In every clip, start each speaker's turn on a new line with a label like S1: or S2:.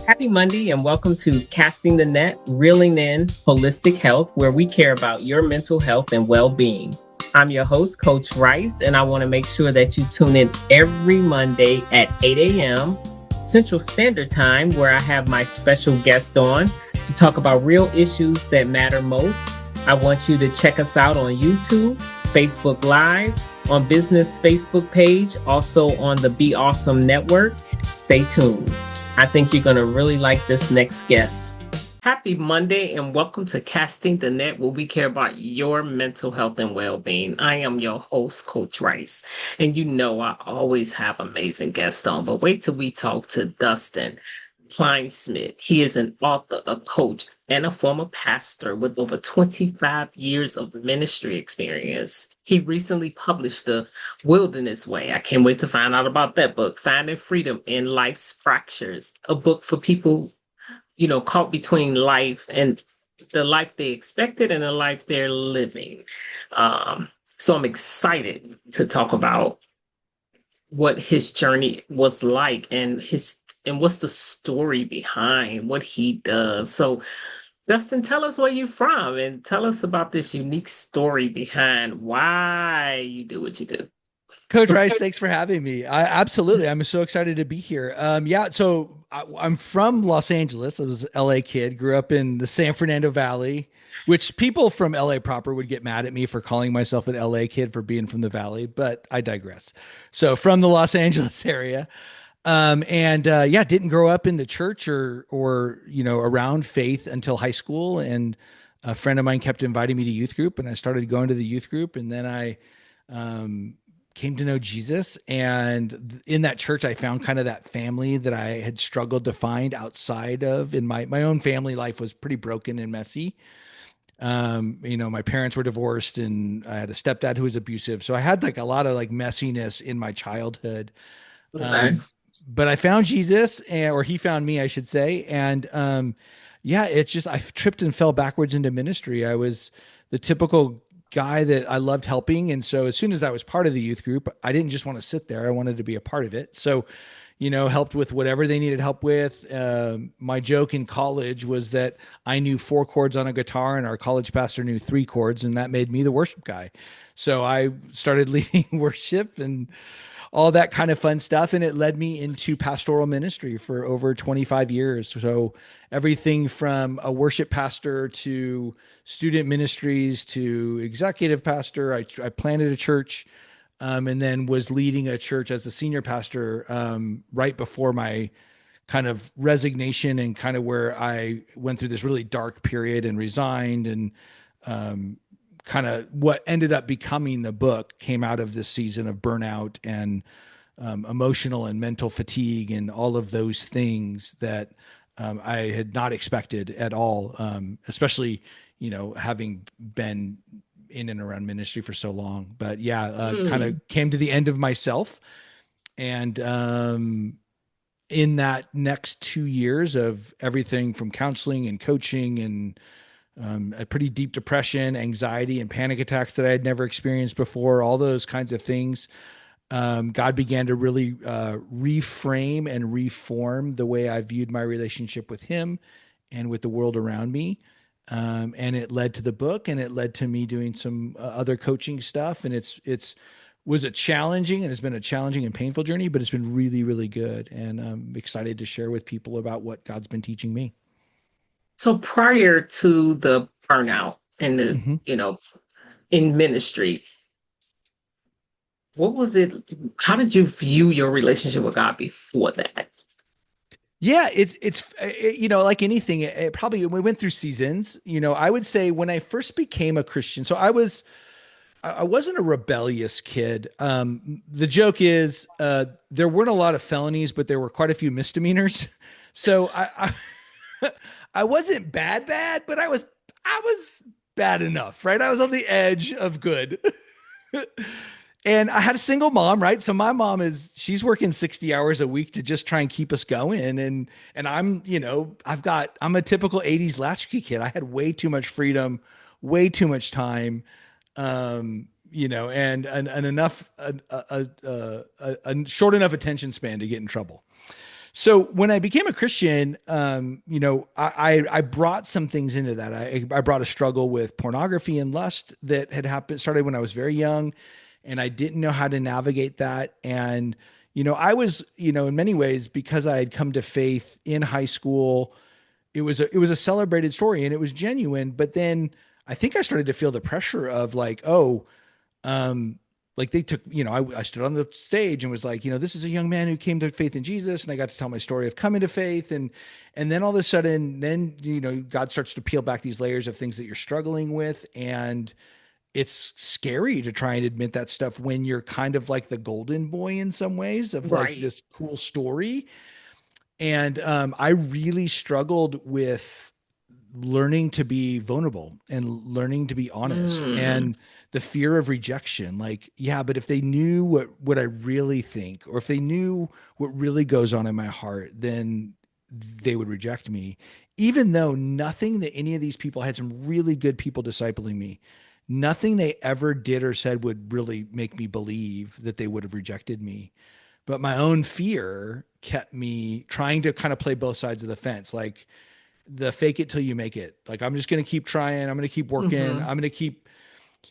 S1: Happy Monday and welcome to Casting the Net, Reeling in Holistic Health, where we care about your mental health and well-being. I'm your host, Coach Rice, and I want to make sure that you tune in every Monday at 8 a.m. Central Standard Time, where I have my special guest on to talk about real issues that matter most. I want you to check us out on YouTube, Facebook Live, on Business Facebook page, also on the Be Awesome Network. Stay tuned. I think you're going to really like this next guest. Happy Monday and welcome to Casting the Net, where we care about your mental health and well-being. I am your host, Coach Rice, and you know I always have amazing guests on, but wait till we talk to Dustin Kleinschmidt. He is an author, a coach, and a former pastor with over 25 years of ministry experience. He recently published The Wilderness Way. I can't wait to find out about that book, Finding Freedom in Life's Fractures, a book for people, caught between life and the life they expected and the life they're living. So I'm excited to talk about what his journey was like and what's the story behind what he does. So Dustin, tell us where you're from and tell us about this unique story behind why you do what you do.
S2: Coach Rice, thanks for having me. Absolutely. I'm so excited to be here. I'm from Los Angeles. I was an LA kid, grew up in the San Fernando Valley, which people from LA proper would get mad at me for calling myself an LA kid for being from the Valley, but I digress. So from the Los Angeles area. Didn't grow up in the church or around faith until high school. And a friend of mine kept inviting me to youth group, and I started going to the youth group. And then I came to know Jesus. And in that church, I found kind of that family that I had struggled to find outside of. In my own family life was pretty broken and messy. My parents were divorced, and I had a stepdad who was abusive. So I had like a lot of like messiness in my childhood.
S1: Okay.
S2: But I found Jesus, or he found me, I should say. And it's just, I tripped and fell backwards into ministry. I was the typical guy that I loved helping. And so as soon as I was part of the youth group, I didn't just want to sit there. I wanted to be a part of it. So, helped with whatever they needed help with. My joke in college was that I knew 4 chords on a guitar and our college pastor knew 3 chords, and that made me the worship guy. So I started leading worship and all that kind of fun stuff. And it led me into pastoral ministry for over 25 years. So everything from a worship pastor to student ministries to executive pastor. I planted a church and then was leading a church as a senior pastor right before my kind of resignation, and kind of where I went through this really dark period and resigned, and kind of what ended up becoming the book came out of this season of burnout and emotional and mental fatigue and all of those things that I had not expected at all, especially, having been in and around ministry for so long. But kind of came to the end of myself. And in that next 2 years of everything from counseling and coaching and a pretty deep depression, anxiety, and panic attacks that I had never experienced before, all those kinds of things. God began to really reframe and reform the way I viewed my relationship with him and with the world around me. And it led to the book, and it led to me doing some other coaching stuff. And it's a challenging and painful journey, but it's been really, really good. And I'm excited to share with people about what God's been teaching me.
S1: So prior to the burnout and in ministry, what was it? How did you view your relationship with God before that?
S2: Yeah, like anything, it probably, we went through seasons. I would say when I first became a Christian, so I wasn't a rebellious kid. The joke is there weren't a lot of felonies, but there were quite a few misdemeanors. So I wasn't bad, but I was bad enough, right? I was on the edge of good. And I had a single mom, right? So my mom she's working 60 hours a week to just try and keep us going. And I'm, I'm a typical 80s latchkey kid. I had way too much freedom, way too much time, and enough, a short enough attention span to get in trouble. So when I became a Christian, I brought some things into that. I brought a struggle with pornography and lust that had started when I was very young, and I didn't know how to navigate that. And I was, in many ways, because I had come to faith in high school, it was a celebrated story and it was genuine. But then I think I started to feel the pressure of like, oh, um, like they took, I stood on the stage and was like, this is a young man who came to faith in Jesus. And I got to tell my story of coming to faith. And then all of a sudden, then, God starts to peel back these layers of things that you're struggling with. And it's scary to try and admit that stuff when you're kind of like the golden boy in some ways of like
S1: Right.
S2: this cool story. And I really struggled with learning to be vulnerable and learning to be honest
S1: Mm.
S2: and the fear of rejection. Like, yeah, but if they knew what I really think, or if they knew what really goes on in my heart, then they would reject me. Even though nothing that any of these people, I had some really good people discipling me, nothing they ever did or said would really make me believe that they would have rejected me. But my own fear kept me trying to kind of play both sides of the fence. Like, the fake it till you make it. Like, I'm just going to keep trying. I'm going to keep working.
S1: Hmm.
S2: I'm going to keep,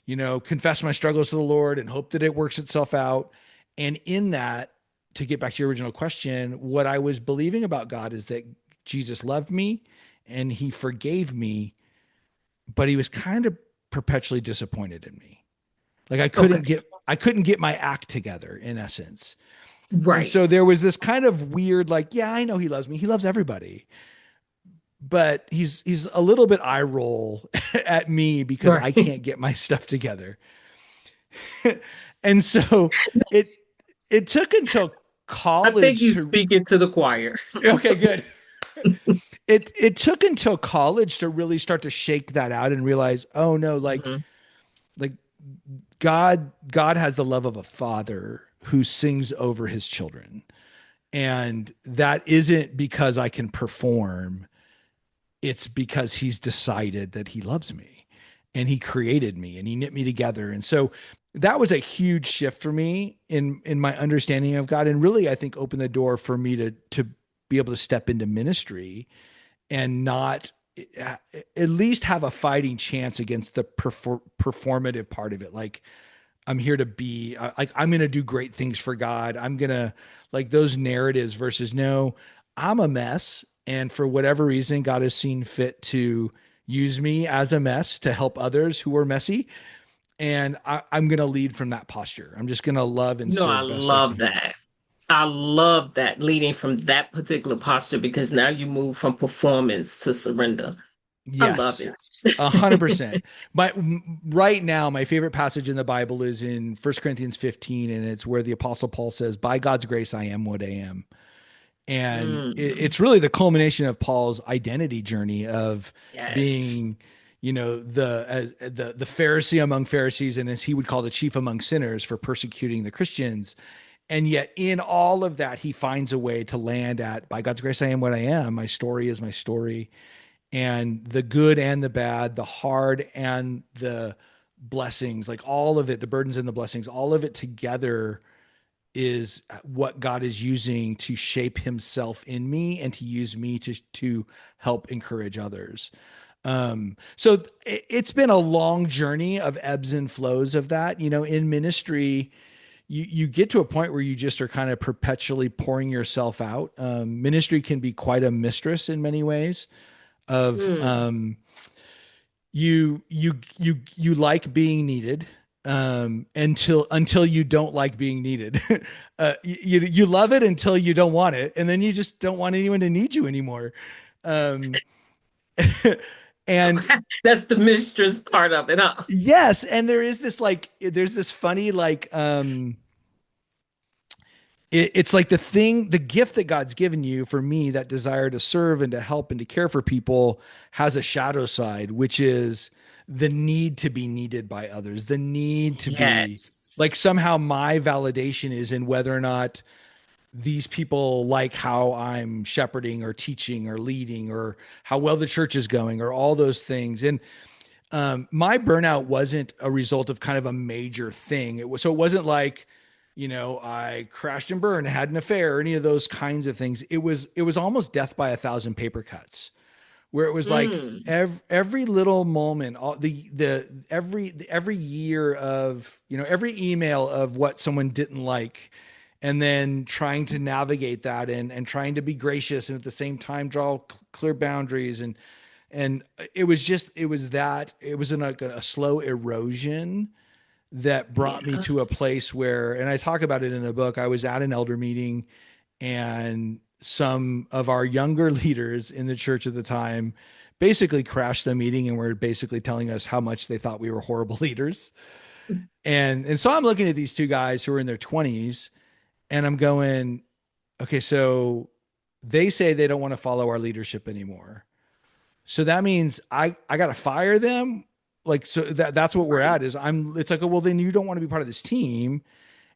S2: confess my struggles to the Lord and hope that it works itself out. And in that, to get back to your original question, what I was believing about God is that Jesus loved me and he forgave me, but he was kind of perpetually disappointed in me. Like,
S1: Okay.
S2: I couldn't get my act together in essence. And
S1: Right.
S2: so there was this kind of weird, like, yeah, I know he loves me. He loves everybody, but he's a little bit eye roll at me because I
S1: Right.
S2: can't get my stuff together. And so it it took until
S1: I think
S2: college
S1: you
S2: to
S1: speaking to the choir.
S2: okay, good. It took until college to really start to shake that out and realize, oh no,
S1: Hmm.
S2: like God has the love of a father who sings over his children. And that isn't because I can perform. It's because he's decided that he loves me and he created me and he knit me together. And so that was a huge shift for me in my understanding of God, and really I think opened the door for me to be able to step into ministry and not at least have a fighting chance against the performative part of it. Like, I'm here to be like, I'm going to do great things for God. I'm going to like those narratives versus no, I'm a mess. And for whatever reason, God has seen fit to use me as a mess to help others who are messy. And I'm going to lead from that posture. I'm just going to love and
S1: I
S2: serve best I
S1: love
S2: can.
S1: that. I love that leading from that particular posture because now you move from performance to surrender. I love
S2: Yes.
S1: it.
S2: 100%. Right now, my favorite passage in the Bible is in First Corinthians 15, and it's where the Apostle Paul says, "By God's grace, I am what I am." And
S1: Mm.
S2: it's really the culmination of Paul's identity journey of
S1: Yes.
S2: being, the Pharisee among Pharisees, and as he would call the chief among sinners for persecuting the Christians. And yet, in all of that, he finds a way to land at, by God's grace, I am what I am. My story is my story, and the good and the bad, the hard and the blessings, like all of it, the burdens and the blessings, all of it together is what God is using to shape himself in me and to use me to help encourage others. So it's been a long journey of ebbs and flows of that. In ministry, you get to a point where you just are kind of perpetually pouring yourself out. Ministry can be quite a mistress in many ways of
S1: Mm.
S2: you like being needed until you don't like being needed. You love it until you don't want it, and then you just don't want anyone to need you anymore. Um, and
S1: Okay. That's the mistress part of it, huh?
S2: yes, and there's this funny like it's like the gift that God's given you. For me, that desire to serve and to help and to care for people has a shadow side, which is the need to be needed by others, the need to be like,
S1: Yes.
S2: somehow my validation is in whether or not these people like how I'm shepherding or teaching or leading or how well the church is going or all those things. And my burnout wasn't a result of kind of a major thing. It wasn't like I crashed and burned, had an affair, any of those kinds of things. It was almost death by a thousand paper cuts, where it was like
S1: Mm.
S2: every little moment, all every year of, every email of what someone didn't like, and then trying to navigate that, and trying to be gracious and at the same time draw clear boundaries. And it was in like a slow erosion that brought me
S1: Yeah.
S2: to a place where, and I talk about it in the book, I was at an elder meeting, and some of our younger leaders in the church at the time basically crashed the meeting and were basically telling us how much they thought we were horrible leaders. And so I'm looking at these two guys who are in their 20s, and I'm going, okay, so they say they don't want to follow our leadership anymore. So that means I got to fire them. Like, so that's what we're
S1: Right.
S2: at is it's like, oh, well, then you don't want to be part of this team.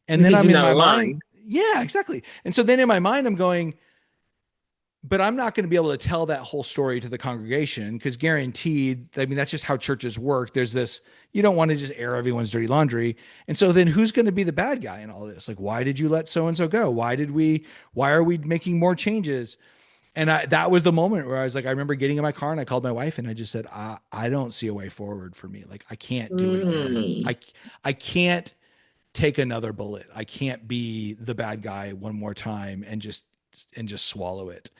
S2: And then
S1: Because
S2: I'm
S1: you're
S2: in
S1: not
S2: my mind.
S1: aligned.
S2: Yeah, exactly. And so then in my mind, I'm going, but I'm not going to be able to tell that whole story to the congregation, because guaranteed, I mean, that's just how churches work. There's this, you don't want to just air everyone's dirty laundry. And so then who's going to be the bad guy in all this? Like, why did you let so-and-so go? Why are we making more changes? And that was the moment where I was like, I remember getting in my car and I called my wife and I just said, I don't see a way forward for me. Like, I can't do it again.
S1: Mm.
S2: I can't take another bullet. I can't be the bad guy one more time and just swallow it.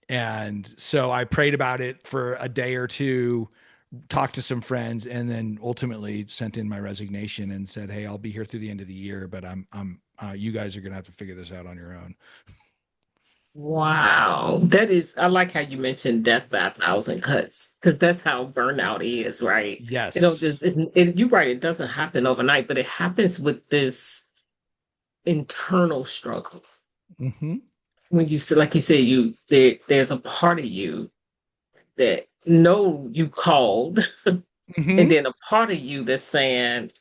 S2: And so I prayed about it for a day or two, talked to some friends, and then ultimately sent in my resignation and said, "Hey, I'll be here through the end of the year, but you guys are going to have to figure this out on your own."
S1: Wow. I like how you mentioned death by a thousand cuts, because that's how burnout is, right?
S2: Yes.
S1: You're right, it doesn't happen overnight, but it happens with this internal struggle.
S2: Mm-hmm.
S1: When you say, like you said, there's a part of you that know you called, and
S2: Mm-hmm.
S1: then a part of you that's saying,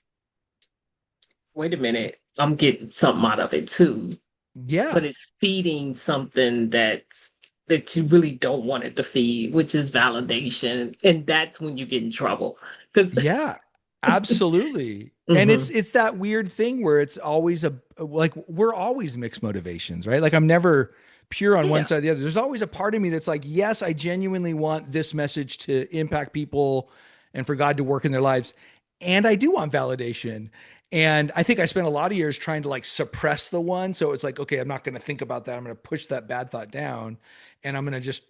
S1: wait a minute, I'm getting something out of it too. But
S2: Yeah.
S1: it's feeding something that you really don't want it to feed, which is validation. And that's when you get in trouble. Because
S2: Yeah, absolutely. And it's
S1: Mhm.
S2: it's that weird thing where it's always like we're always mixed motivations, right? Like I'm never pure on one
S1: Yeah,
S2: side or the other. There's always a part of me that's like, yes, I genuinely want this message to impact people and for God to work in their lives. And I do want validation. And I think I spent a lot of years trying to like suppress the one. So it's like, okay, I'm not going to think about that. I'm going to push that bad thought down, and I'm going to just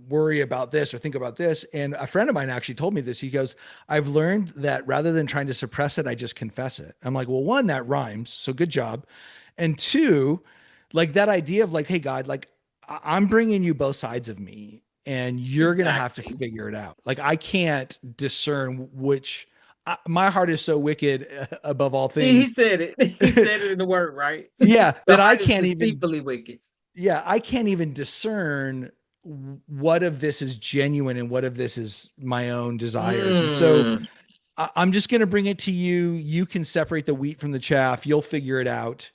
S2: worry about this or think about this. And a friend of mine actually told me this. He goes, I've learned that rather than trying to suppress it, I just confess it. I'm like, well, one, that rhymes. So good job. And two, like that idea of like, hey, God, like I'm bringing you both sides of me and you're going to have to
S1: exactly.
S2: figure it out. Like I can't discern which, my heart is so wicked above all
S1: He
S2: things.
S1: said it. He said it in the word, right?
S2: Yeah.
S1: The
S2: That I
S1: heart is
S2: can't even
S1: deceitfully wicked.
S2: I can't even discern what of this is genuine and what of this is my own desires. And so
S1: Mm,
S2: I'm just going to bring it to you. You can separate the wheat from the chaff. You'll figure it out.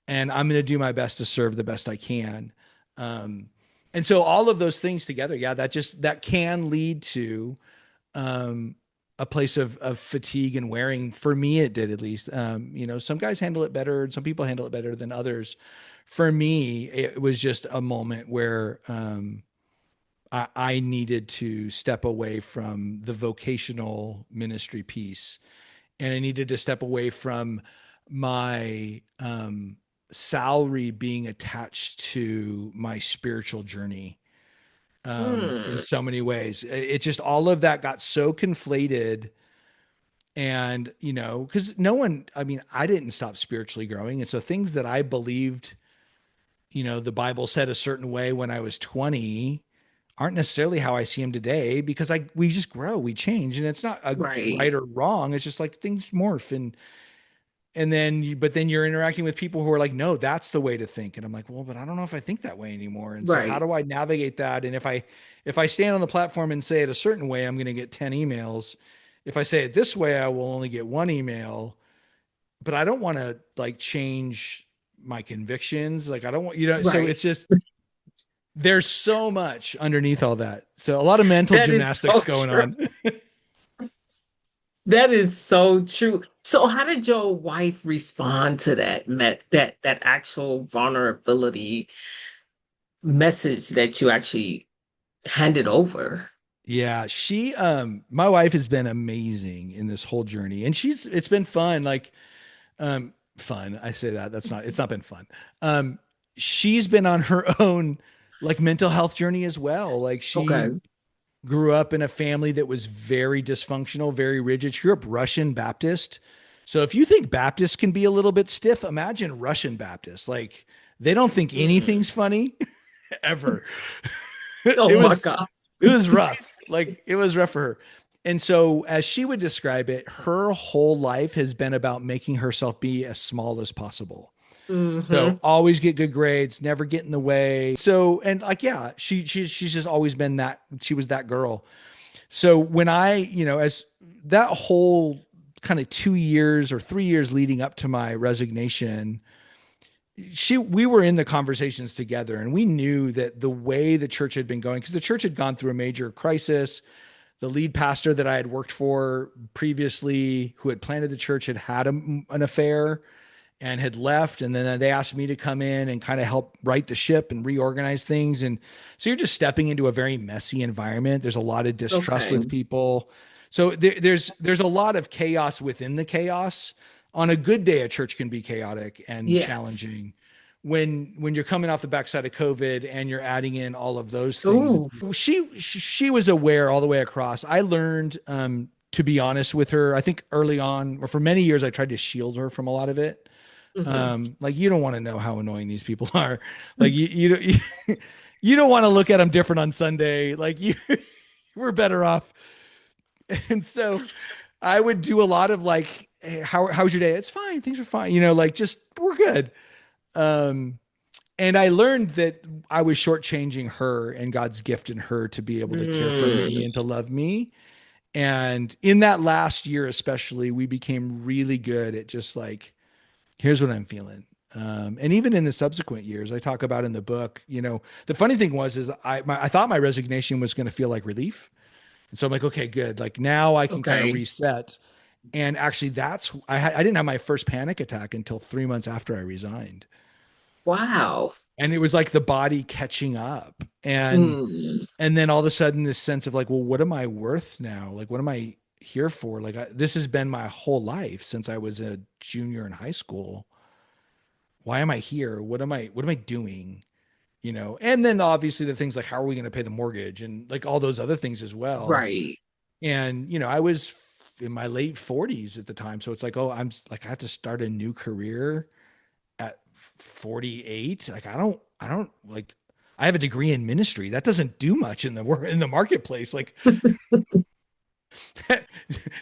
S2: And I'm going to do my best to serve the best I can. Um, and so all of those things together, yeah, that can lead to um, a place of fatigue and wearing. For me, it did at least. Some guys handle it better. Some people handle it better than others. For me, it was just a moment where I needed to step away from the vocational ministry piece, and I needed to step away from my salary being attached to my spiritual journey in
S1: mm,
S2: so many ways. It just all of that got so conflated. And, because no one, I mean, I didn't stop spiritually growing. And so things that I believed, the Bible said a certain way when I was 20 aren't necessarily how I see them today, because we just grow, we change, and it's not a
S1: right,
S2: right or wrong. It's just like things morph. But then you're interacting with people who are like, no, that's the way to think. And I'm like, well, but I don't know if I think that way anymore. And so how
S1: right,
S2: do I navigate that? And if I stand on the platform and say it a certain way, I'm going to get 10 emails. If I say it this way, I will only get one email. But I don't want to like change my convictions. Like I don't want, so
S1: right.
S2: it's just there's so much underneath all that. So a lot of mental
S1: That is
S2: gymnastics
S1: so
S2: going
S1: true.
S2: on.
S1: That is so true. So how did your wife respond to that actual vulnerability message that you actually handed over?
S2: Yeah, my wife has been amazing in this whole journey, and it's been fun. Fun. I say that. It's not been fun. Um, she's been on her own, like, mental health journey as well. Like,
S1: Okay.
S2: she grew up in a family that was very dysfunctional, very rigid. She grew up Russian Baptist. So if you think Baptists can be a little bit stiff, imagine Russian Baptists. Like, they don't think
S1: Mm.
S2: anything's funny ever.
S1: Oh
S2: It
S1: my
S2: was
S1: God.
S2: it was rough. Like, it was rough for her. And so, as she would describe it, her whole life has been about making herself be as small as possible. So
S1: Hmm.
S2: always get good grades, never get in the way. So, and like, yeah, she's just always been that. She was that girl. So when as that whole kind of 2 years or 3 years leading up to my resignation, we were in the conversations together, and we knew that the way the church had been going, because the church had gone through a major crisis. The lead pastor that I had worked for previously, who had planted the church, had had an affair and had left. And then they asked me to come in and kind of help right the ship and reorganize things. And so you're just stepping into a very messy environment. There's a lot of distrust
S1: Okay.
S2: with people. So there's a lot of chaos within the chaos. On a good day, a church can be chaotic and
S1: Yes.
S2: challenging. When you're coming off the backside of COVID and you're adding in all of those things,
S1: Ooh.
S2: she was aware all the way across. I learned to be honest with her. I think early on, or for many years, I tried to shield her from a lot of it.
S1: Hmm.
S2: Like, you don't want to know how annoying these people are. Like, you don't want to look at them different on Sunday. Like, we're better off. And so I would do a lot of like, hey, how's your day? It's fine. Things are fine. Like, just, we're good. Um, and I learned that I was shortchanging her and God's gift in her to be able to care for me
S1: Mm.
S2: and to love me. And in that last year, especially, we became really good at just like, here's what I'm feeling. And even in the subsequent years, I talk about in the book, the funny thing is I thought my resignation was going to feel like relief. And so I'm like, okay, good. Like, now I can kind of
S1: Okay.
S2: reset. And actually I didn't have my first panic attack until 3 months after I resigned.
S1: Wow.
S2: And it was like the body catching up.
S1: Mm.
S2: And then all of a sudden this sense of like, well, what am I worth now? Like, what am I here for? Like, this has been my whole life since I was a junior in high school. Why am I here? What am I doing? And then obviously the things like, how are we going to pay the mortgage, and like all those other things as well.
S1: Right.
S2: And I was in my late 40s at the time, so it's like, oh, I'm like, I have to start a new career at 48. Like, I don't like, I have a degree in ministry. That doesn't do much in the marketplace. Like,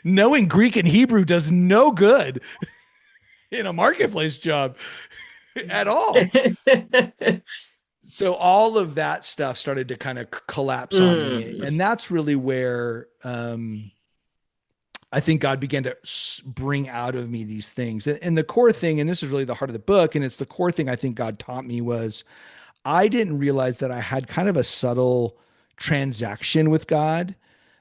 S2: knowing Greek and Hebrew does no good in a marketplace job at all. So all of that stuff started to kind of collapse on me,
S1: Mm.
S2: and that's really where I think God began to bring out of me these things. And the core thing, and this is really the heart of the book, and it's the core thing I think God taught me, was I didn't realize that I had kind of a subtle transaction with God,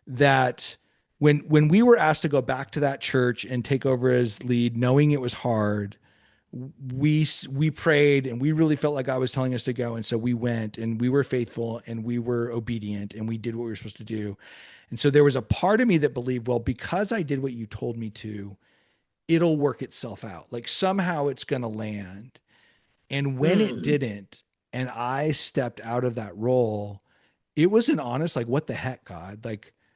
S2: that when we were asked to go back to that church and take over as lead, knowing it was hard, we prayed, and we really felt like God was telling us to go, and so we went, and we were faithful, and we were obedient, and we did what we were supposed to do. And so there was a part of me that believed, well, because I did what you told me to, it'll work itself out. Like, somehow it's going to land. And when it
S1: Mm.
S2: didn't, and I stepped out of that role, it was an honest, like, what the heck, God?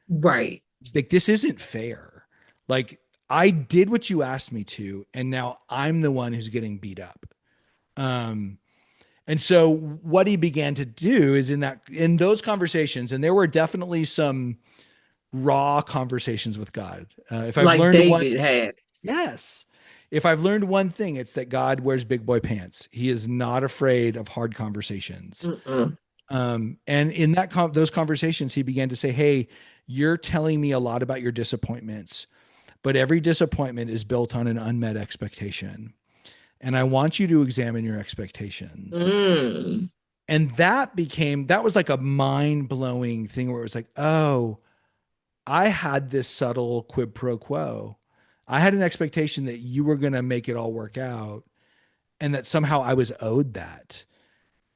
S1: Right.
S2: This isn't fair. Like, I did what you asked me to, and now I'm the one who's getting beat up. Um, and so what he began to do is, in those conversations, and there were definitely some raw conversations with God. If I've
S1: Like
S2: learned one,
S1: David had.
S2: yes, if I've learned one thing, it's that God wears big boy pants. He is not afraid of hard conversations.
S1: Mm-mm.
S2: And in those conversations, he began to say, "Hey, you're telling me a lot about your disappointments, but every disappointment is built on an unmet expectation. And I want you to examine your expectations."
S1: Mm.
S2: And that was like a mind blowing thing, where it was like, oh, I had this subtle quid pro quo. I had an expectation that you were going to make it all work out and that somehow I was owed that.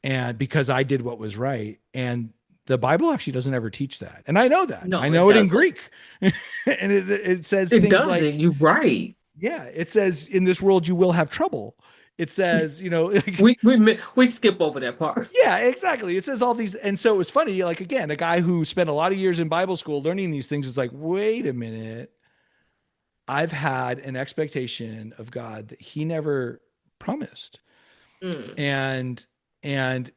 S2: And because I did what was right. And the Bible actually doesn't ever teach that. And I know that. I
S1: No, it
S2: know it in
S1: doesn't.
S2: Greek. And it says
S1: It
S2: things
S1: doesn't.
S2: like,
S1: You're right.
S2: yeah, it says in this world you will have trouble. It says,
S1: We skip over that part.
S2: yeah, exactly. It says all these. And so it was funny. Like, again, a guy who spent a lot of years in Bible school learning these things is like, wait a minute. I've had an expectation of God that he never promised.
S1: Mm,
S2: And, and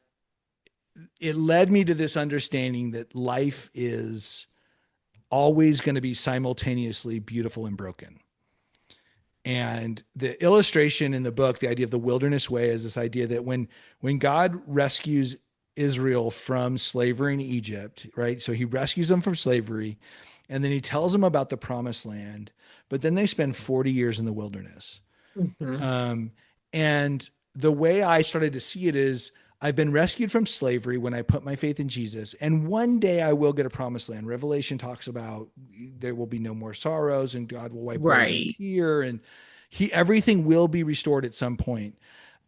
S2: it led me to this understanding that life is always going to be simultaneously beautiful and broken. And the illustration in the book, the idea of the wilderness way, is this idea that when God rescues Israel from slavery in Egypt, right? So he rescues them from slavery, and then he tells them about the promised land, but then they spend 40 years in the wilderness.
S1: mhm.
S2: Um, and the way I started to see it is I've been rescued from slavery when I put my faith in Jesus. And one day I will get a promised land. Revelation talks about there will be no more sorrows and God will wipe away every
S1: Right.
S2: tear and everything will be restored at some point.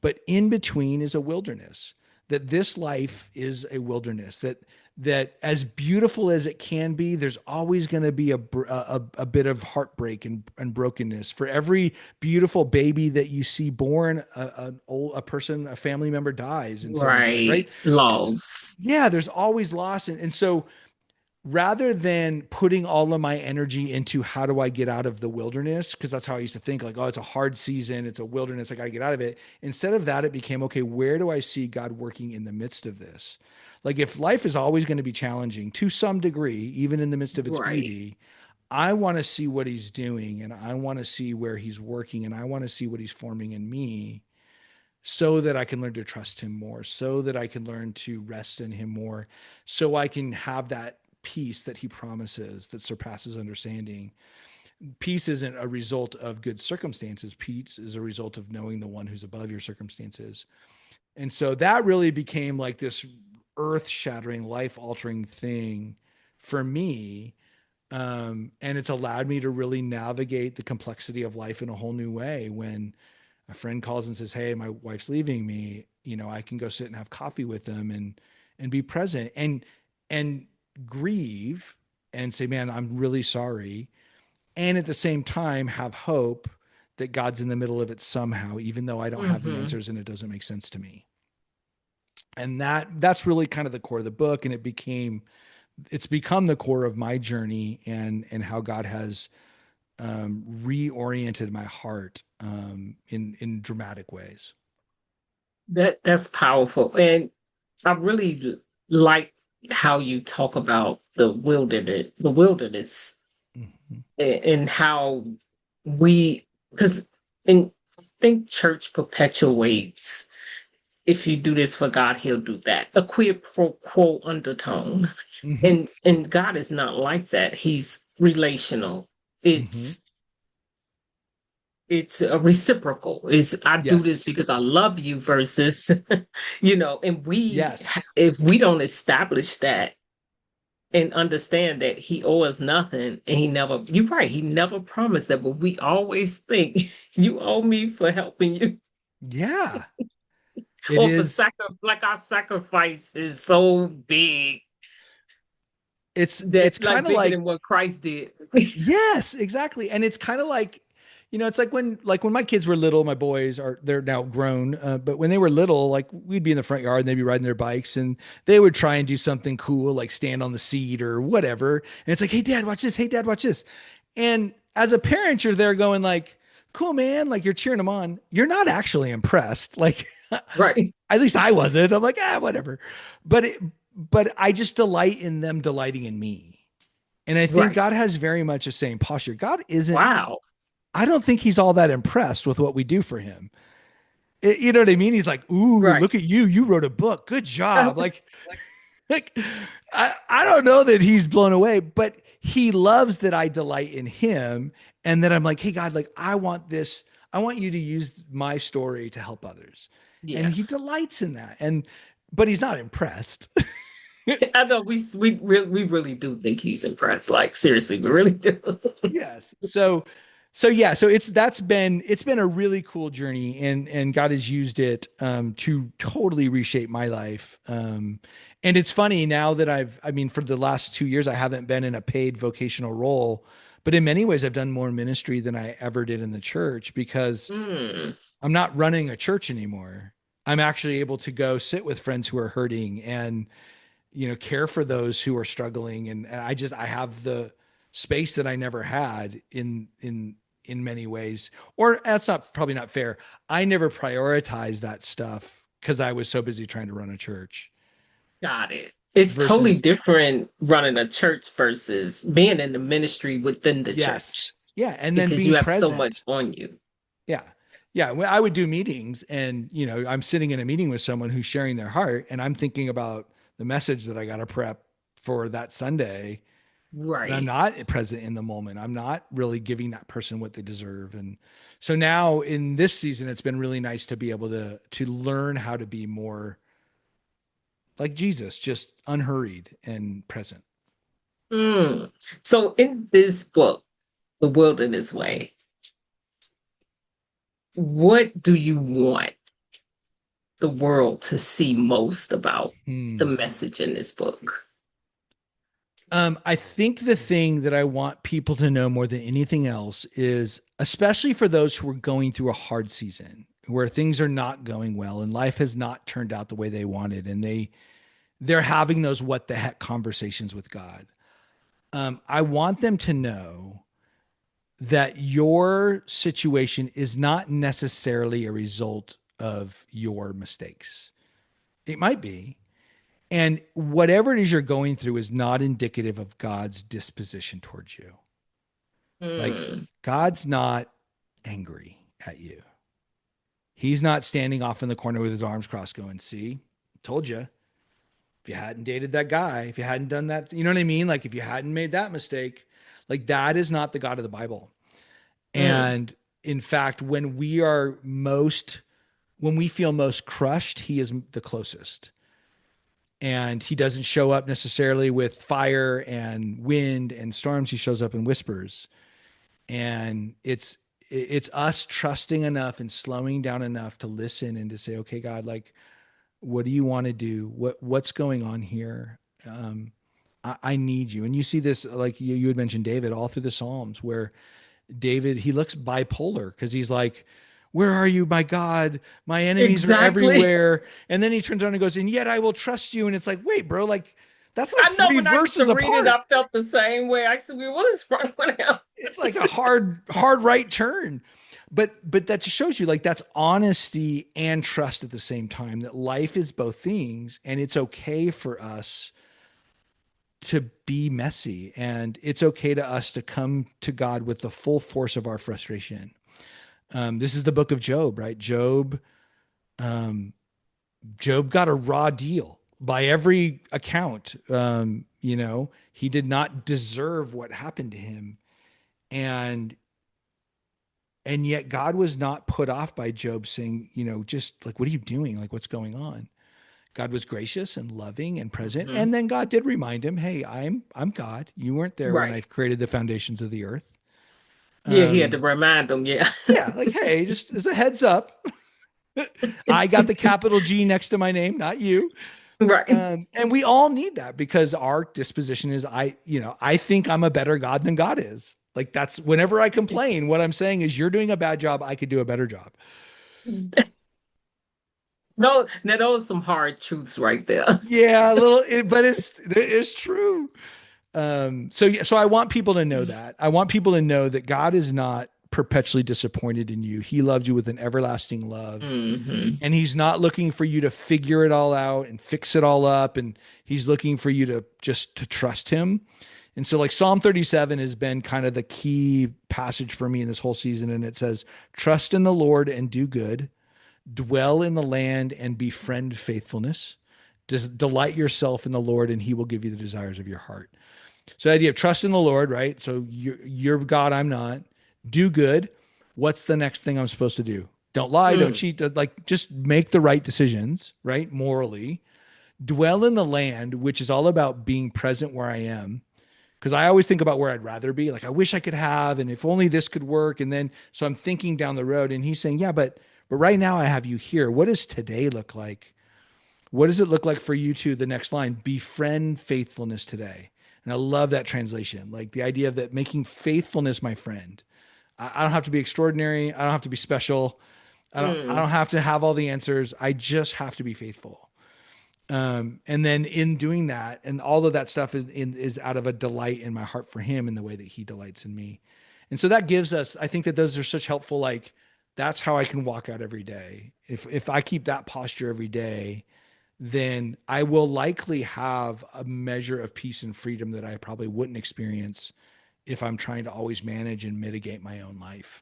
S2: But in between is a wilderness, that this life is a wilderness, that as beautiful as it can be, there's always going to be a bit of heartbreak and brokenness. For every beautiful baby that you see born, a person, a family member dies in someone's life, right?
S1: Right. Loss.
S2: Yeah, there's always loss. And so rather than putting all of my energy into how do I get out of the wilderness, because that's how I used to think, like, oh, it's a hard season, it's a wilderness, I got to get out of it. Instead of that, it became, okay, where do I see God working in the midst of this? Like, if life is always going to be challenging to some degree, even in the midst of its
S1: Right.
S2: beauty, I want to see what he's doing and I want to see where he's working and I want to see what he's forming in me so that I can learn to trust him more, so that I can learn to rest in him more, so I can have that peace that he promises that surpasses understanding. Peace isn't a result of good circumstances. Peace is a result of knowing the one who's above your circumstances. And so that really became like this earth shattering, life altering thing for me. And it's allowed me to really navigate the complexity of life in a whole new way. When a friend calls and says, "Hey, my wife's leaving me," I can go sit and have coffee with them and be present and grieve and say, "Man, I'm really sorry." And at the same time, have hope that God's in the middle of it somehow, even though I don't have the
S1: Hmm.
S2: answers and it doesn't make sense to me. And that's really kind of the core of the book. And it's become the core of my journey and how God has reoriented my heart in dramatic ways.
S1: That's powerful. And I really like how you talk about the wilderness
S2: Mhm.
S1: and how we, because I think church perpetuates, if you do this for God, he'll do that. A quid pro quo undertone.
S2: Mhm.
S1: And God is not like that. He's relational.
S2: Mhm.
S1: It's a reciprocal. Is I do this
S2: Yes.
S1: because I love you versus, and
S2: Yes.
S1: if we don't establish that and understand that he owes us nothing and you're right, he never promised that, but we always think you owe me for helping you
S2: Yeah. It
S1: or for
S2: is.
S1: like our sacrifice is so big that
S2: It's
S1: like
S2: kind of
S1: bigger
S2: like,
S1: than what Christ did.
S2: yes, exactly. And it's kind of like, it's like when my kids were little, my boys they're now grown, but when they were little, like we'd be in the front yard and they'd be riding their bikes and they would try and do something cool, like stand on the seat or whatever. And it's like, hey, dad, watch this. Hey, dad, watch this. And as a parent, you're there going like, cool, man. Like, you're cheering them on. You're not actually impressed. Like,
S1: Right,
S2: at least I wasn't. I'm like, whatever. But but I just delight in them delighting in me. And I think
S1: right.
S2: God has very much the same posture. God isn't,
S1: Wow.
S2: I don't think he's all that impressed with what we do for him. You know what I mean? He's like, ooh,
S1: Right.
S2: look at you. You wrote a book. Good job. Like I don't know that he's blown away, but he loves that I delight in him. And then I'm like, hey, God, like, I want this. I want you to use my story to help others. And
S1: Yeah.
S2: he delights in that. But he's not impressed.
S1: I know we really do think he's impressed. Like seriously, we really do.
S2: Yes. So yeah, so it's been a really cool journey, and God has used it to totally reshape my life. And it's funny now that I mean, for the last 2 years, I haven't been in a paid vocational role, but in many ways, I've done more ministry than I ever did in the church because
S1: Mm,
S2: I'm not running a church anymore. I'm actually able to go sit with friends who are hurting and care for those who are struggling, and I have the space that I never had in many ways. Or that's not probably not fair. I never prioritized that stuff because I was so busy trying to run a church
S1: got it. It's totally
S2: versus
S1: different running a church versus being in the ministry within the
S2: yes.
S1: church
S2: Yeah, and then
S1: because you
S2: being
S1: have so much
S2: present.
S1: on you.
S2: Yeah. Yeah, when I would do meetings and I'm sitting in a meeting with someone who's sharing their heart and I'm thinking about the message that I got to prep for that Sunday. And I'm
S1: Right.
S2: not present in the moment. I'm not really giving that person what they deserve. And so now in this season, it's been really nice to be able to learn how to be more like Jesus, just unhurried and present.
S1: Mm. So in this book, The Wilderness Way, what do you want the world to see most about the
S2: Hmm.
S1: message in this book?
S2: I think the thing that I want people to know more than anything else is, especially for those who are going through a hard season where things are not going well and life has not turned out the way they wanted, and they're having those what the heck conversations with God. I want them to know that your situation is not necessarily a result of your mistakes. It might be. And whatever it is you're going through is not indicative of God's disposition towards you. Like,
S1: Mm.
S2: God's not angry at you. He's not standing off in the corner with his arms crossed going, see, told you. If you hadn't dated that guy, if you hadn't done that, you know what I mean? Like, if you hadn't made that mistake, like, that is not the God of the Bible.
S1: Mm.
S2: And in fact, when we feel most crushed, he is the closest. And he doesn't show up necessarily with fire and wind and storms. He shows up in whispers. And it's us trusting enough and slowing down enough to listen and to say, okay, God, like, what do you want to do? What's going on here? I need you. And you see this, like you had mentioned David, all through the Psalms, where David, he looks bipolar because he's like, where are you, my God? My enemies are
S1: Exactly.
S2: everywhere. And then he turns around and goes, and yet I will trust you. And it's like, wait, bro, like that's like
S1: I know
S2: three
S1: when I used to
S2: verses
S1: read it,
S2: apart.
S1: I felt the same way. I said, well, what is wrong with him?
S2: It's like a hard right turn. But that just shows you, like, that's honesty and trust at the same time, that life is both things, and it's okay for us to be messy, and it's okay to us to come to God with the full force of our frustration. This is the book of Job, right? Um, Job got a raw deal by every account. He did not deserve what happened to him, and yet God was not put off by Job saying, just like, what are you doing? Like, what's going on? God was gracious and loving and present.
S1: Hmm.
S2: And then God did remind him, hey, I'm God. You weren't there when I
S1: Right.
S2: created the foundations of the earth.
S1: Yeah, he had to
S2: Um,
S1: remind them. Yeah.
S2: yeah, like, hey, just as a heads up, I got the capital G next to my name, not you.
S1: Right.
S2: And we all need that because our disposition is, I think I'm a better God than God is. Like, that's whenever I complain, what I'm saying is, you're doing a bad job. I could do a better job.
S1: No, now those are some hard truths right there.
S2: Yeah, a little, but it's true. So I want people to know that. I want people to know that God is not perpetually disappointed in you. He loves you with an everlasting love.
S1: Hmm.
S2: And he's not looking for you to figure it all out and fix it all up. And he's looking for you to just to trust him. And so, like, Psalm 37 has been kind of the key passage for me in this whole season. And it says, trust in the Lord and do good, dwell in the land and befriend faithfulness. Delight yourself in the Lord, and he will give you the desires of your heart. So the idea of trust in the Lord, right? So you're God, I'm not. Do good. What's the next thing I'm supposed to do? Don't lie, don't
S1: Mm.
S2: cheat, like, just make the right decisions, right? Morally. dwell in the land, which is all about being present where I am. Because I always think about where I'd rather be. Like, I wish I could have, and if only this could work. And then, so I'm thinking down the road, and he's saying, yeah, but right now I have you here. What does today look like? What does it look like for you to the next line? Befriend faithfulness today. And I love that translation. Like the idea of that making faithfulness my friend. I don't have to be extraordinary. I don't have to be special. I
S1: Mm.
S2: don't have to have all the answers. I just have to be faithful. And then in doing that, and all of that stuff is out of a delight in my heart for him in the way that he delights in me. And so that gives us, I think that those are such helpful, like that's how I can walk out every day. If I keep that posture every day, then I will likely have a measure of peace and freedom that I probably wouldn't experience if I'm trying to always manage and mitigate my own life.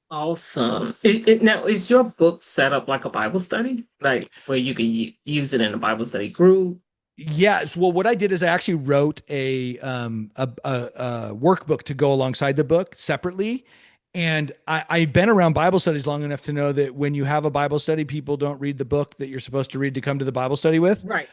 S1: Awesome. Now, is your book set up like a Bible study, like where you can use it in a Bible study group?
S2: Yes. Well, what I did is I actually wrote a workbook to go alongside the book separately. And I've been around Bible studies long enough to know that when you have a Bible study, people don't read the book that you're supposed to read to come to the Bible study with.
S1: Right.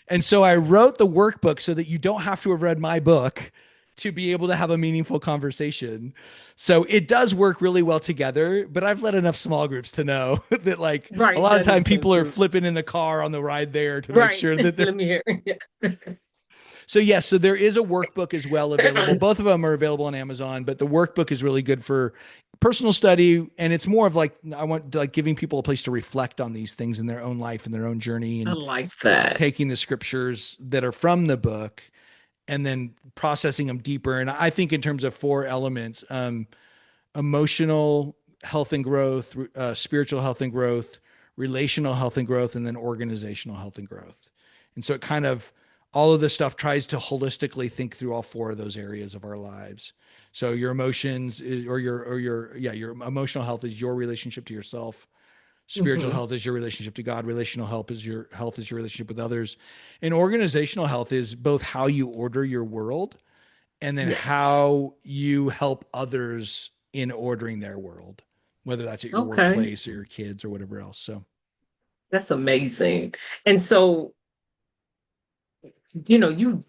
S2: And so I wrote the workbook so that you don't have to have read my book to be able to have a meaningful conversation. So it does work really well together, but I've led enough small groups to know that like a
S1: Right.
S2: lot of
S1: That
S2: time
S1: is so
S2: people are
S1: true.
S2: flipping in the car on the ride there to make
S1: Right.
S2: sure that they're
S1: Let me hear. Yeah.
S2: so yes, so there is a workbook as well available. Both of them are available on Amazon, but the workbook is really good for personal study, and it's more of like I want like giving people a place to reflect on these things in their own life and their own journey,
S1: I
S2: and
S1: like that.
S2: taking the scriptures that are from the book and then processing them deeper. And I think in terms of four elements, emotional health and growth, spiritual health and growth, relational health and growth, and then organizational health and growth. And so it kind of all of this stuff tries to holistically think through all four of those areas of our lives. So your emotions is, your emotional health is your relationship to yourself. Spiritual
S1: Hmm.
S2: health is your relationship to God. Relational health is your relationship with others. And organizational health is both how you order your world and then
S1: Yes.
S2: how you help others in ordering their world, whether that's at your
S1: Okay.
S2: workplace or your kids or whatever else. So,
S1: That's amazing. And so,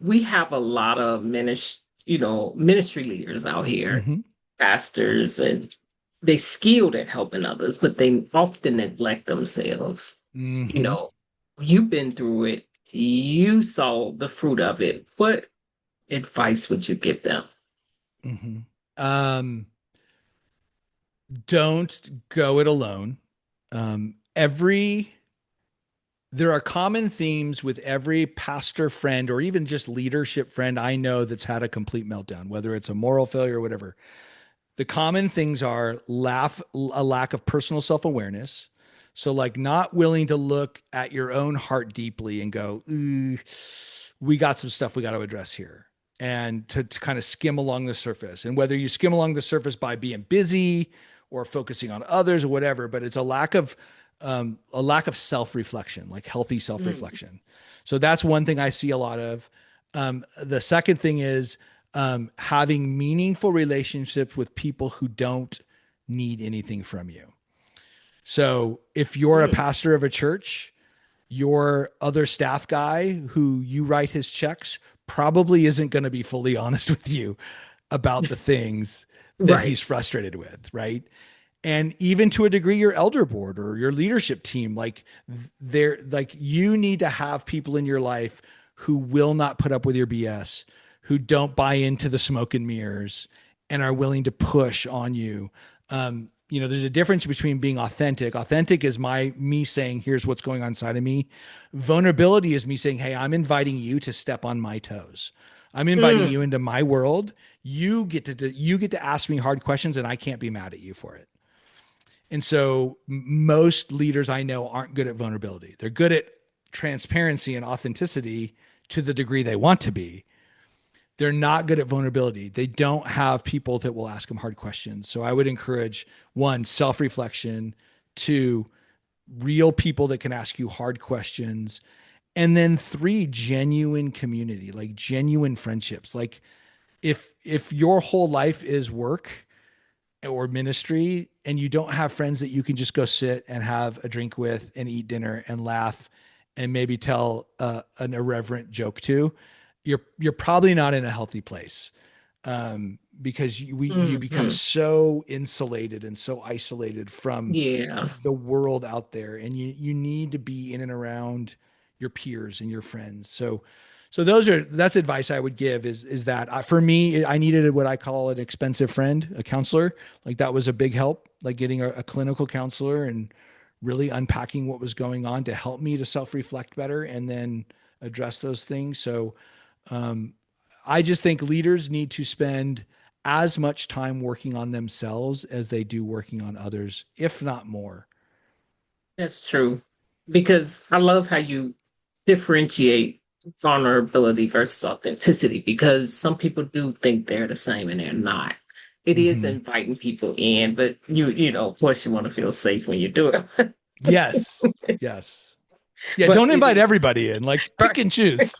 S1: we have a lot of ministry leaders out here,
S2: hmm
S1: pastors, and they skilled at helping others, but they often neglect themselves. You
S2: hmm
S1: know, you've been through it. You saw the fruit of it. What advice would you give them?
S2: hmm um, don't go it alone. Every there are common themes with every pastor friend or even just leadership friend I know that's had a complete meltdown, whether it's a moral failure or whatever. The common things are a lack of personal self-awareness. So like not willing to look at your own heart deeply and go, "Ooh, we got some stuff we got to address here." And to kind of skim along the surface. And whether you skim along the surface by being busy or focusing on others or whatever, but it's a lack of self-reflection, like healthy
S1: Mm.
S2: self-reflection. So that's one thing I see a lot of. The second thing is having meaningful relationships with people who don't need anything from you. So if you're a
S1: Mm.
S2: pastor of a church, your other staff guy who you write his checks probably isn't going to be fully honest with you about the things that he's
S1: Right.
S2: frustrated with, right? And even to a degree your elder board or your leadership team, like they're like you need to have people in your life who will not put up with your BS, who don't buy into the smoke and mirrors and are willing to push on you. There's a difference between being authentic. Authentic is me saying here's what's going on inside of me. Vulnerability is me saying, hey, I'm inviting you to step on my toes. I'm inviting
S1: Mm.
S2: you into my world. You get to ask me hard questions and I can't be mad at you for it. And so most leaders I know aren't good at vulnerability. They're good at transparency and authenticity to the degree they want to be. They're not good at vulnerability. They don't have people that will ask them hard questions. So I would encourage one, self reflection, two, real people that can ask you hard questions, and then three, genuine community, like genuine friendships. Like if your whole life is work or ministry and you don't have friends that you can just go sit and have a drink with and eat dinner and laugh and maybe tell an irreverent joke to, you're probably not in a healthy place, because you become
S1: Hmm.
S2: so insulated and so isolated from
S1: Yeah,
S2: the world out there, and you need to be in and around your peers and your friends. So that's advice I would give, is that for me, I needed what I call an expensive friend, a counselor. Like that was a big help, like getting a clinical counselor and really unpacking what was going on to help me to self-reflect better and then address those things. So um, I just think leaders need to spend as much time working on themselves as they do working on others, if not more.
S1: that's true. Because I love how you differentiate vulnerability versus authenticity, because some people do think they're the same and they're not. It is
S2: Mm-hmm.
S1: inviting people in, but of course, you want to feel safe when you do it.
S2: Yes. Yes. Yeah.
S1: But
S2: Don't
S1: it
S2: invite
S1: is
S2: everybody in, like pick
S1: right.
S2: and choose.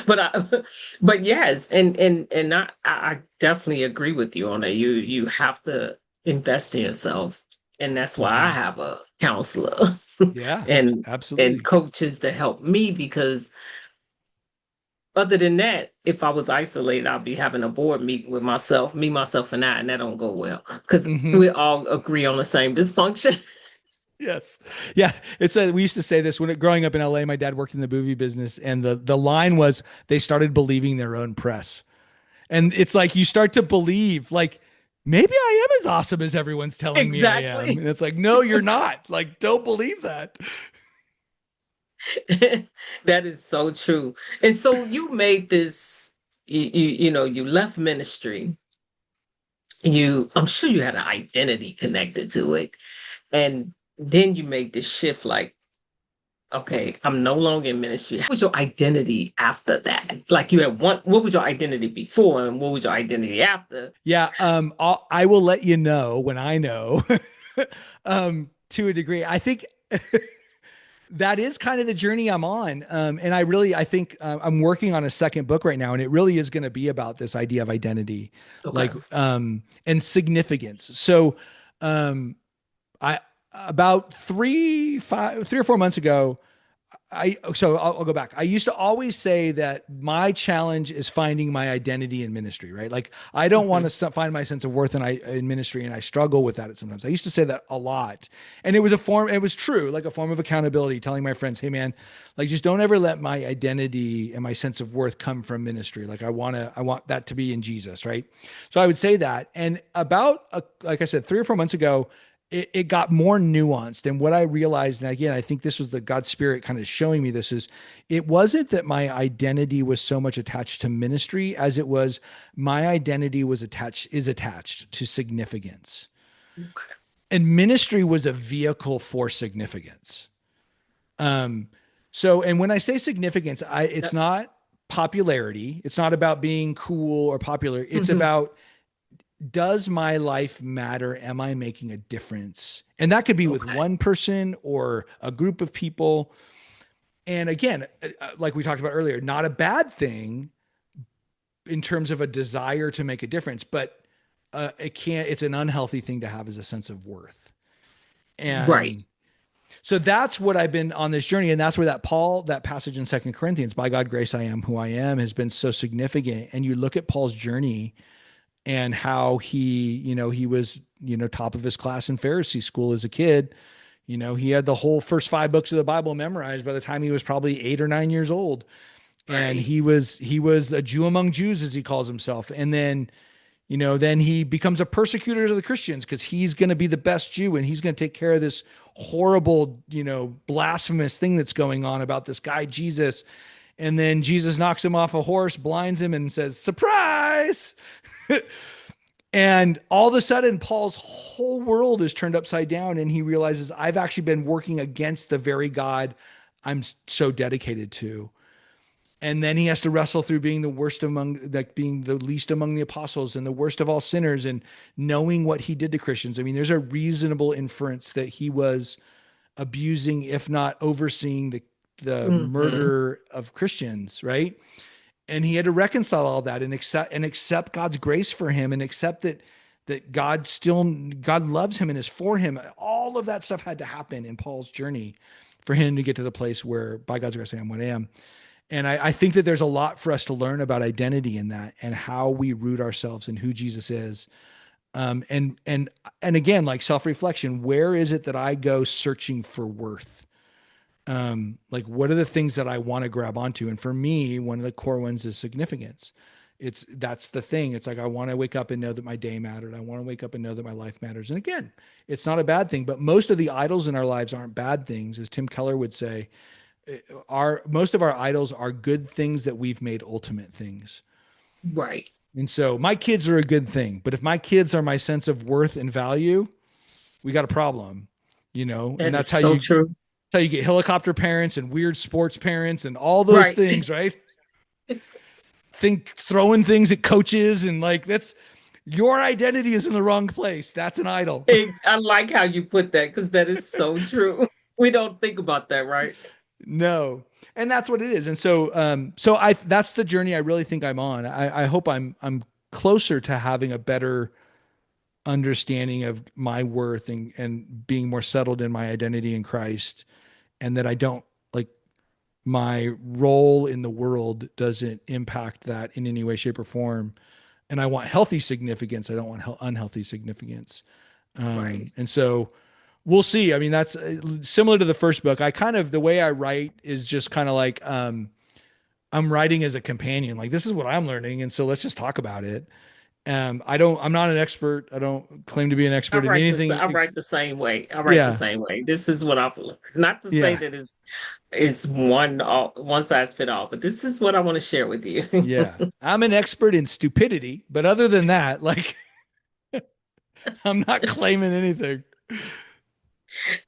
S1: but but yes, and I definitely agree with you on that. You have to invest in yourself, and that's why I
S2: Mm-hmm.
S1: have a counselor
S2: Yeah,
S1: and
S2: absolutely.
S1: coaches to help me, because other than that, if I was isolated, I'd be having a board meeting with myself, me, myself, and I, and that don't go well because
S2: Mm-hmm.
S1: we all agree on the same dysfunction.
S2: Yes. Yeah. It's we used to say this growing up in LA, my dad worked in the movie business, and the line was they started believing their own press. And it's like you start to believe, like, maybe I am as awesome as everyone's telling me I am.
S1: Exactly.
S2: And it's like, no, you're not. Like, don't believe that.
S1: That is so true. And so you made this, you left ministry. I'm sure you had an identity connected to it. And then you made this shift like, okay, I'm no longer in ministry. What was your identity after that? Like you had what was your identity before and what was your identity after?
S2: Yeah. I will let you know when I know, to a degree. I think that is kind of the journey I'm on. And I think I'm working on a second book right now, and it really is going to be about this idea of identity,
S1: Okay.
S2: like, and significance. So, um, I, about 3 or 4 months ago, I'll go back. I used to always say that my challenge is finding my identity in ministry, right? Like I don't want
S1: Hmm.
S2: to find my sense of worth in ministry, and I struggle with that sometimes. I used to say that a lot, and it was true, like a form of accountability, telling my friends, "Hey, man, like just don't ever let my identity and my sense of worth come from ministry. Like I want that to be in Jesus, right?" So I would say that, and like I said, 3 or 4 months ago, it got more nuanced. And what I realized, and again, I think this was the God Spirit kind of showing me this, is it wasn't that my identity was so much attached to ministry as it was my identity is attached to significance.
S1: Okay.
S2: And ministry was a vehicle for significance. Um, and when I say significance, it's not popularity. It's not about being cool or popular. It's
S1: Mm-hmm.
S2: about, does my life matter? Am I making a difference? And that could be with
S1: Okay.
S2: one person or a group of people. And again, like we talked about earlier, not a bad thing in terms of a desire to make a difference, but it's an unhealthy thing to have as a sense of worth.
S1: Right.
S2: And so that's what I've been on this journey. And that's where that passage in Second Corinthians, by God grace, I am who I am, has been so significant. And you look at Paul's journey and how he was, top of his class in Pharisee school as a kid. He had the whole first 5 books of the Bible memorized by the time he was probably 8 or 9 years old. And
S1: Right.
S2: he was a Jew among Jews, as he calls himself. And then he becomes a persecutor of the Christians because he's going to be the best Jew, and he's going to take care of this horrible, blasphemous thing that's going on about this guy, Jesus. And then Jesus knocks him off a horse, blinds him, and says, "Surprise!" And all of a sudden, Paul's whole world is turned upside down, and he realizes, I've actually been working against the very God I'm so dedicated to. And then he has to wrestle through being being the least among the apostles and the worst of all sinners, and knowing what he did to Christians. I mean, there's a reasonable inference that he was abusing, if not overseeing, the
S1: Hmm.
S2: murder of Christians, right? And he had to reconcile all that and accept God's grace for him, and accept that God loves him and is for him. All of that stuff had to happen in Paul's journey for him to get to the place where by God's grace I am what I am. And I think that there's a lot for us to learn about identity in that and how we root ourselves in who Jesus is. And again, like self-reflection, where is it that I go searching for worth? Like what are the things that I want to grab onto? And for me, one of the core ones is significance. That's the thing. It's like, I want to wake up and know that my day mattered. I want to wake up and know that my life matters. And again, it's not a bad thing, but most of the idols in our lives aren't bad things. As Tim Keller would say, most of our idols are good things that we've made ultimate things.
S1: Right.
S2: And so my kids are a good thing, but if my kids are my sense of worth and value, we got a problem,
S1: That
S2: and
S1: is so true.
S2: that's how you get helicopter parents and weird sports parents and all those
S1: Right.
S2: things, right? Think throwing things at coaches and like, that's your identity is in the wrong place. That's an idol.
S1: I like how you put that because that is so true. We don't think about that, right?
S2: No. And that's what it is. And so, that's the journey I really think I'm on. I hope I'm closer to having a better understanding of my worth and being more settled in my identity in Christ. And that I don't like my role in the world doesn't impact that in any way, shape or form. And I want healthy significance. I don't want unhealthy significance.
S1: Right.
S2: And so we'll see. I mean, that's similar to the first book. The way I write is just kind of like, I'm writing as a companion. Like, this is what I'm learning. And so let's just talk about it. I'm not an expert. I don't claim to be an expert in anything.
S1: I write the same way. I write the
S2: Yeah.
S1: same way. This is what I've learned. Not to say
S2: Yeah.
S1: that is one size fit all, but this is what I want to share with you.
S2: Yeah. I'm an expert in stupidity, but other than that, like, I'm not claiming anything.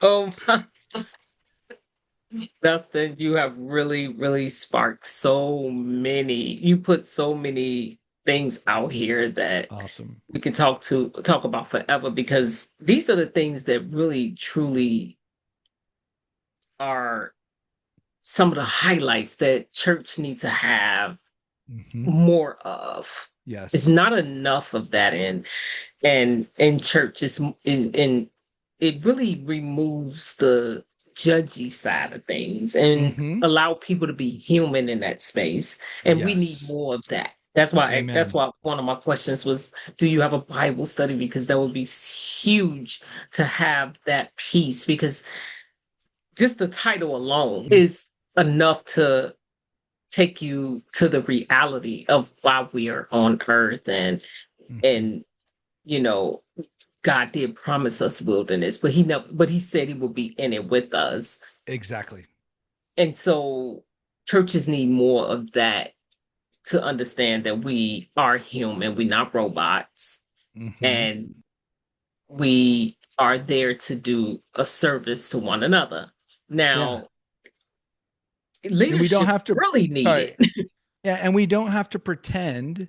S1: Oh, Dustin, you have really, really sparked you put so many things out here that
S2: Awesome.
S1: we can talk about forever because these are the things that really truly are some of the highlights that church needs to have
S2: Mm-hmm.
S1: more of. It's
S2: Yes.
S1: not enough of that in church is in it really removes the judgy side of things and
S2: Mm-hmm.
S1: allow people to be human in that space. And we need
S2: Yes.
S1: more of that. That's
S2: Amen.
S1: why one of my questions was, do you have a Bible study? Because that would be huge to have that piece because just the title alone is enough to take you to the reality of why we are on earth
S2: Mm-hmm.
S1: and you know God did promise us wilderness, but he said he will be in it with us.
S2: Exactly.
S1: And so churches need more of that to understand that we are human, we're not robots,
S2: Mm-hmm.
S1: and we are there to do a service to one another.
S2: Yeah.
S1: Now,
S2: And we don't
S1: leadership
S2: have to,
S1: really
S2: sorry.
S1: needed.
S2: Yeah. And we don't have to pretend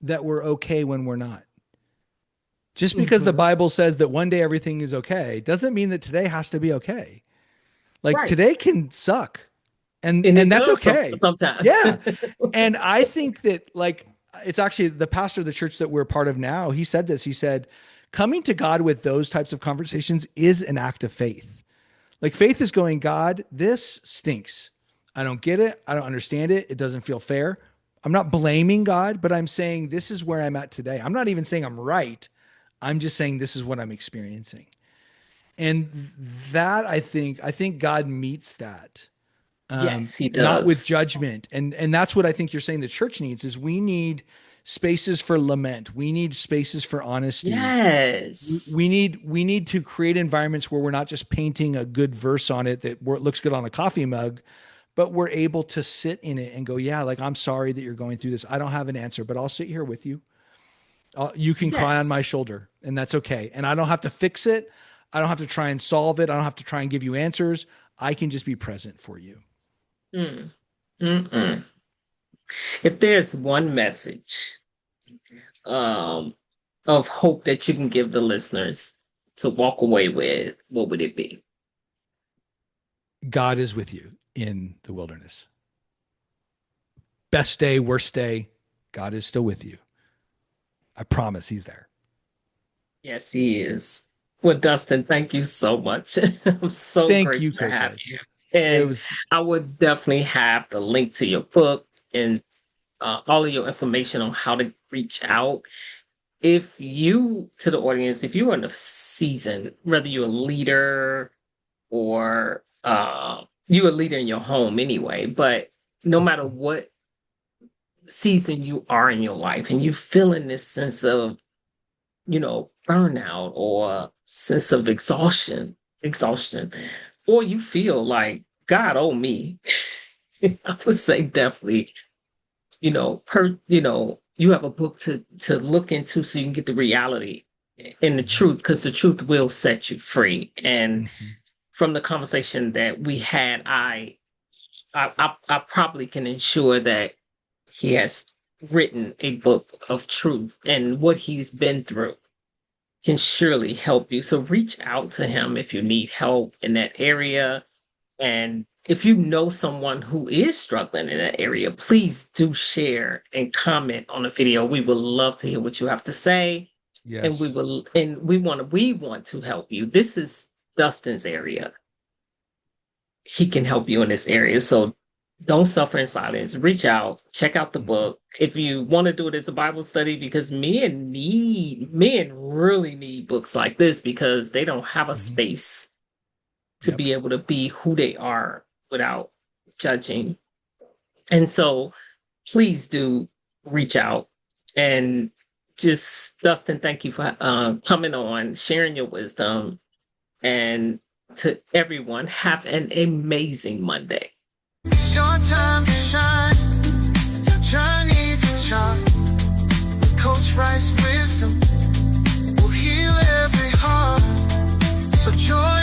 S2: that we're okay when we're not. Just because the
S1: Mhm.
S2: Bible says that one day everything is okay doesn't mean that today has to be okay. Like
S1: Right.
S2: today can suck
S1: And
S2: and
S1: it
S2: that's
S1: does
S2: okay.
S1: sometimes.
S2: Yeah. And I think that like it's actually the pastor of the church that we're part of now. He said this. He said, coming to God with those types of conversations is an act of faith. Like faith is going, God, this stinks. I don't get it. I don't understand it. It doesn't feel fair. I'm not blaming God, but I'm saying this is where I'm at today. I'm not even saying I'm right. I'm just saying this is what I'm experiencing. And that I think God meets that.
S1: Yes, he
S2: Not with
S1: does.
S2: judgment. And that's what I think you're saying the church needs is we need spaces for lament. We need spaces for honesty.
S1: Yes.
S2: We need to create environments where we're not just painting a good verse on it that looks good on a coffee mug, but we're able to sit in it and go, yeah, like I'm sorry that you're going through this. I don't have an answer, but I'll sit here with you. You can cry on my
S1: Yes.
S2: shoulder and that's okay. And I don't have to fix it. I don't have to try and solve it. I don't have to try and give you answers. I can just be present for you.
S1: Mm. Mm-mm. If there's one message um, of hope that you can give the listeners to walk away with, what would it be?
S2: God is with you in the wilderness. Best day, worst day, God is still with you. I promise he's there.
S1: Yes, he is. Well, Dustin, thank you so much. I'm so
S2: Thank you,
S1: grateful to
S2: Coach
S1: have
S2: Rice.
S1: you.
S2: It
S1: And
S2: was,
S1: I would definitely have the link to your book and all of your information on how to reach out. If you, to the audience, if you're in a season, whether you're a leader or you're a leader in your home anyway, but no matter what season you are in your life and you feeling this sense of, burnout or sense of exhaustion, or you feel like God, oh me, I would say definitely, you have a book to look into so you can get the reality and the truth, because the truth will set you free. And
S2: mhm,
S1: from the conversation that we had, I probably can ensure that he has written a book of truth, and what he's been through can surely help you. So reach out to him if you need help in that area. And if you know someone who is struggling in that area, please do share and comment on the video. We would love to hear what you have to say. And
S2: yes.
S1: we want to help you. This is Dustin's area. He can help you in this area. So don't suffer in silence. Reach out, check out the
S2: Mhm,
S1: book. If you want to do it as a Bible study, because men really need books like this, because they don't have a
S2: mhm.
S1: space to
S2: Yep.
S1: be able to be who they are without judging. And so please do reach out. And just, Dustin, thank you for coming on, sharing your wisdom. And to everyone, have an amazing Monday. It's your time to shine. Your journey to chart. Coach Rice wisdom will heal every heart. So join